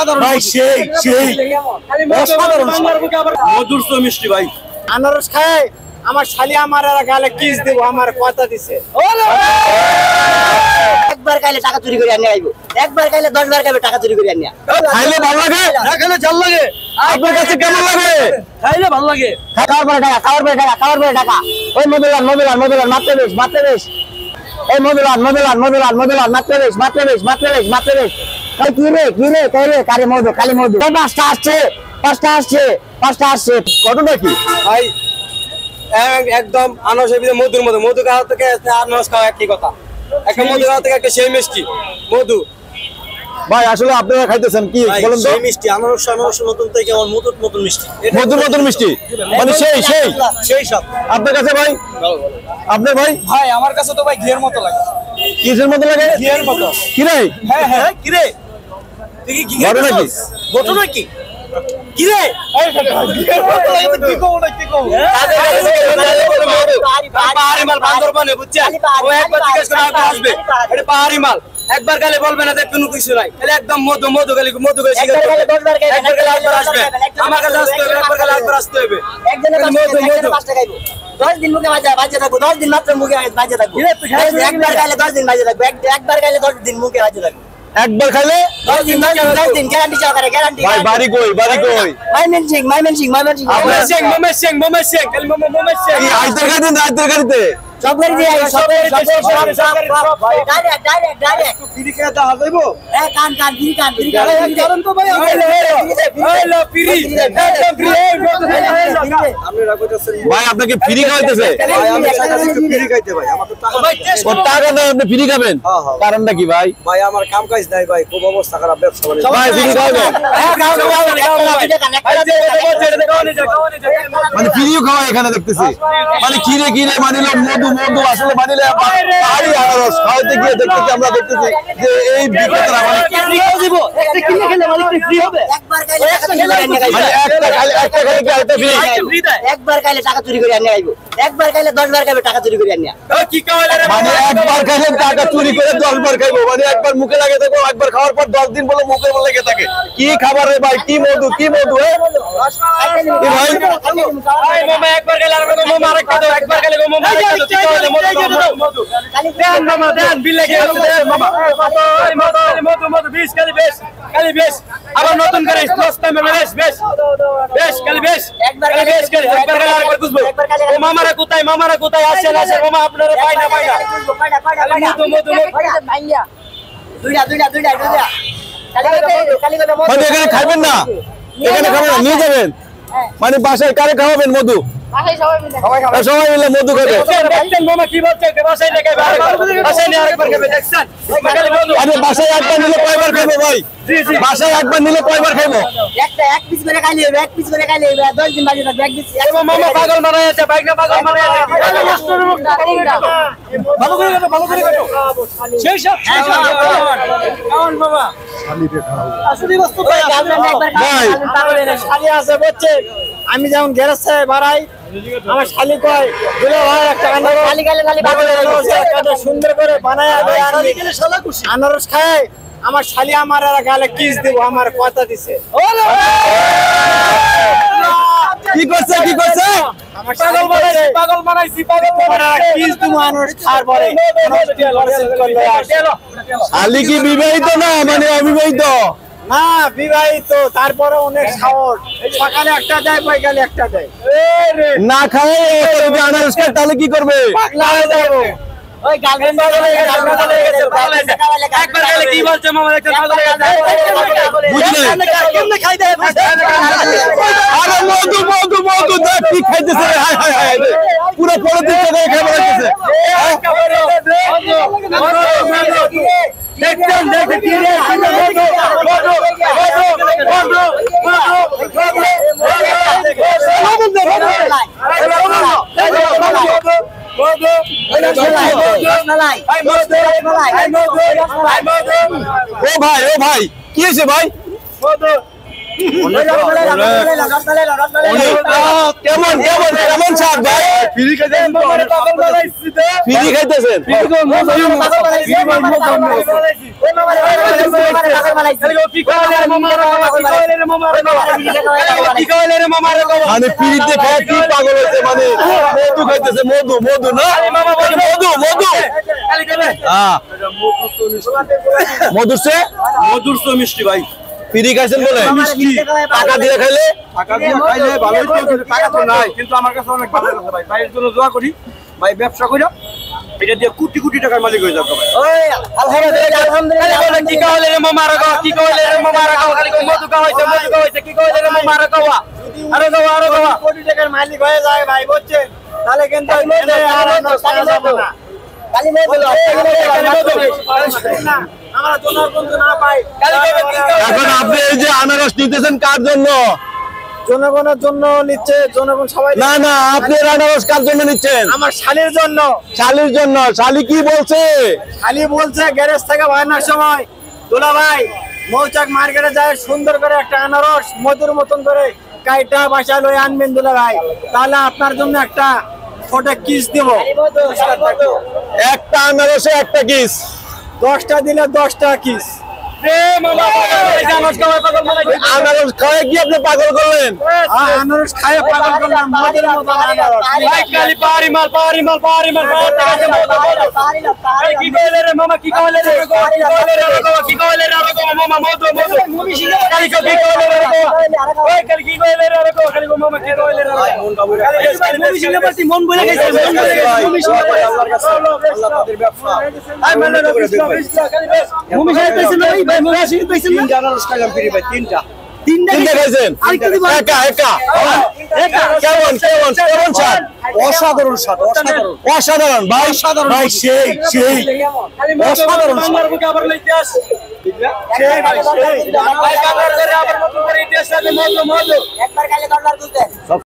অসাধারণ ভাই সেই অসাধারণ মধুর তো মিষ্টি ভাই আনারস খায় আমার শালি আমার গালে কিস দেব আমার কথা দিছে একবার খাইলে টাকা চুরি করে আনি আইবো একবার খাইলে 10 বার খাইবে টাকা চুরি করে আনি খাইলে ভালো লাগে না খেলে জাল লাগে আপনার কাছে কেমন লাগে খাইলে ভালো লাগে খাওয়ার পরে টাকা ওই মধুলান মাত্র বেশ এই মধুলান মাত্র বেশ কি রে কারে মধু কালি মধু পাঁচটা আসছে ঘটনা কি ভাই একদম আনারসের ভিতরে মধুর মতো মধু খাওয়া থেকে আনারস খাওয়া একই কথা একটা মধু খাওয়া থেকে একটা সেই মিষ্টি মধু ভাই আসলে আপনারা খাইতেছেন কি বলেন তো সেই মিষ্টি আনারস নতুন থেকে আমার মধুর মিষ্টি মধুর মিষ্টি মানে সেই সব আপনার কাছে ভাই আপনার ভাই ভাই আমার কাছে তো ভাই ঘিয়ের মতো লাগে কিসের মতো লাগে ঘিয়ের মতো কি রে হ্যাঁ কি রে তুই কি ঘিয়ের ঘটনা কি ঘটনা কি কি রে কি কও পাহাড়ি মাল বান্দরবানে বুঝছেন ও একবার জিজ্ঞেস করে আসবে এটা পাহাড়ি মাল একবার গেলে বলবে না যে কোনো কিছু নাই তাহলে একদম মধু গেলে শিকার করবে একবার গেলে একবার আসবে আমার কাছে আসতে হবে একবার গেলে একবার আসতে হবে মধু 10 দিন মুখে বাজে থাকবো 10 দিন মাত্র মুখে বাজে থাকবো একবার খাইলে 10 দিন বাজে থাকবো একবার খাইলে 10 দিন মুখে বাজে থাকবো একবার খাইলে 10 দিন গ্যারান্টি সহকারে গ্যারান্টি ভাই বাড়ি কই মাইমেনসিং মোমেশিং কি আইতার গাড়িতে সব গাড়ি দিয়ে সব ডাইরেক্ট ফ্রি খেতে হাজাইবো কান ফ্রি কারণ তো ভাই হ্যালো ফ্রি আপনারা কইতাছেন ভাই আপনাকে ফ্রি খাওয়াইতেছে ভাই আমি চাইতাছি একটু ফ্রি খাইতে ভাই আমার তো টাকা ভাই টেস্ট ও টাকা দাও আপনি ফ্রি খাবেন কারণটা কি ভাই ভাই আমার কাম কাজ নাই ভাই খুব অবস্থা খারাপ ব্যবসা বাণিজ্য ভাই ফ্রি খাওয়াবেন মানে ফ্রিও খাওয়া এখানে দেখতেছি মানে কিরে মানিল মধু আসলে মানিলে পাহাড়ি আনারস খাওয়াতে গিয়ে দেখতেছি আমরা দেখতেছি যে এই বিক্রেতারা মানে একটা কিনে খেলে মালিক ফ্রি হবে একটা খালি কি আরেকটা ফ্রি একবার খাইলে টাকা চুরি করে আনি আইবো একবার খাইলে 10 বার খাইবে টাকা চুরি করে আনি কি কাওয়ালে রে মানে একবার খাইলে টাকা চুরি করে 10 বার খাইবো মানে একবার মুখে লাগে থাকো একবার খাওয়ার পর 10 দিন বলে মুখে লেগে থাকে কি খাবার রে ভাই কি মধু ভাই মামা একবার গেলে আর মামা আরেকটা দাও একবার গেলে মামা আরেকটা দাও কি কাওয়ালে মধু দেন মামা দেন বিল লাগে দেন মামা মধু বেশ কালি বেশ আবার নতুন করে ক্লাস টাইমে বেশ কালি বেশ একবার গেলে আরেকবার বুঝবো ও মামারা কোথায় আসে মামা আপনারা পাই না মধু দুইটা মানে এখানে খাবেন না নিয়ে যাবেন মানে বাসায় কারে খাওয়াবেন মধু সবাই মিলে মধু খাবে দেখছেন মামা কি বলছে বাসায় লেগে বাসায় নিয়ে আরেকবার খাবে দেখছেন আরে বাসায় একবার নিলে কয়বার খাবো ভাই বাসায় একবার নিলে কয়বার খাবো এক পিস করে খাইলে 10 দিন বাজে থাকবে এক পিস মামা পাগল মারায় আছে বাইক না পাগল মারায় আছে ভালো করে কাটো সেই সব কেমন বাবা আসলে বস্তু ভাই শালি আছে বুঝছে আমি যেমন গ্যারেজ বাড়াই আমার শালি কয় দিলে ভাই একটা শালি গালে সুন্দর করে বানায় আনারস খায় আমার শালি আমার গালে কিস দেব আমার কথা দিছে কি করছে পাগল বানাইছি কিস দেব আনারস খাওয়ার পরে শালি কি বিবাহিত না মানে অবিবাহিত না বিবাহিত তারপরে অনেক সাহস সকালে একটা দেয় বিকালে একটা দেয় না খায় আনারস খায় তাহলে কি করবে পাগলা হয়ে যাবো ওই গার্লফ্রেন্ড একবার গেলে কি বলছে মামা একটা পাগল হয়ে গেছে কেমনে খাই দেয় আরে মধু দেখ কি খাইতেছে হায় পুরো পলিথিন থেকে খেয়ে বেড়াইতেছে দেখছেন কি রে ও ভাই কি হয়েছে ভাই কেমন কেমন কেমন স্বাদ ভাই? ফ্রি খাইতেছেন? মানে ফ্রিতে খায় কি পাগল হয়েছে, মানে মধু খাইতেছে, মধু মধু না মধু মধু মধুর সে মিষ্টি ভাই। ফ্রি খাইছেন বলে টাকা দিয়ে খাইলে? টাকা দিয়ে খাইলে ভালোই তো, কিন্তু টাকা তো নাই। কিন্তু আমার কাছে অনেক ভালো লাগছে ভাই। ভাইয়ের জন্য দোয়া করি, ভাই ব্যবসা কইরা এটা দিয়ে কোটি কোটি টাকার মালিক হয়ে যাবে ভাই। ওই আলহামদুলিল্লাহ কি কইলে রে মামারা গো, কি কইলে রে মামারা গো, খালি মধু খাওয়াইছে, মধু খাওয়াইছে, কি কইলে রে মামারা গাওয়া, আরে গাওয়া, আরে গাওয়া। কোটি টাকার মালিক হয়ে যায় ভাই, বুঝছেন? তাহলে কিন্তু আর আমরা তোমার বন্ধু না পাই। এখন আপনি এই যে আনারস নিতেছেন কার জন্য? জনগণের জন্য নিচ্ছে, জনগণ সবাই। না না, আপনি আনারস কার জন্য নিচ্ছেন? আমার শালির জন্য। শালির জন্য? শালি কি বলছে? শালি বলছে গ্যারেজ থেকে বানানোর সময়, দুলা ভাই মৌচাক মার্কেটে যায় সুন্দর করে একটা আনারস মধুর মতন করে কাইটা বাসা লয়ে আনবেন দুলা ভাই, তাহলে আপনার জন্য একটা ছোট কিস দিব। একটা আনারসে একটা কিস? 10টা দিলে 10টা কিস। আনারস খাওয়ায় কি আপনি পাগল করলেন? আনারস খায় পাগল করলাম, মধুর মতন আনারস। খালি পারি মাল, পারি মাল, পারি মাল, কি কইলে রে মামা, কি কইলে রে গো, কি কইলে রে গো, কি কইলে রে গো মামা, মধু মধু খালি কি কইলে রে গো, ওই খালি কি কইলে রে গো, খালি গো মামা কি কইলে রে মন বাবু মুমি সিনে পাতি মন বলে গেছে, মন বলে গেছে মুমি সিনে পাতি আল্লাহর কাছে, আল্লাহ তাদের ব্যবসা আই মানে মুমি সিনে পাতি ভাই, ভাই মুমি সিনে পাতি তিনটা আনারস খাইলাম ফ্রি ভাই, তিনটা খাইছেন? একা একা কেমন কেমন কেমন স্বাদ? অসাধারণ স্বাদ, অসাধারণ। অসাধারণ ভাই, ভাই সেই সেই অসাধারণ আমার বুকে আবার লইতে আস সেই ভাই, সেই ভাই কাবার করে আবার মত করে ইতিহাস সাথে মত মত একবার খাইলে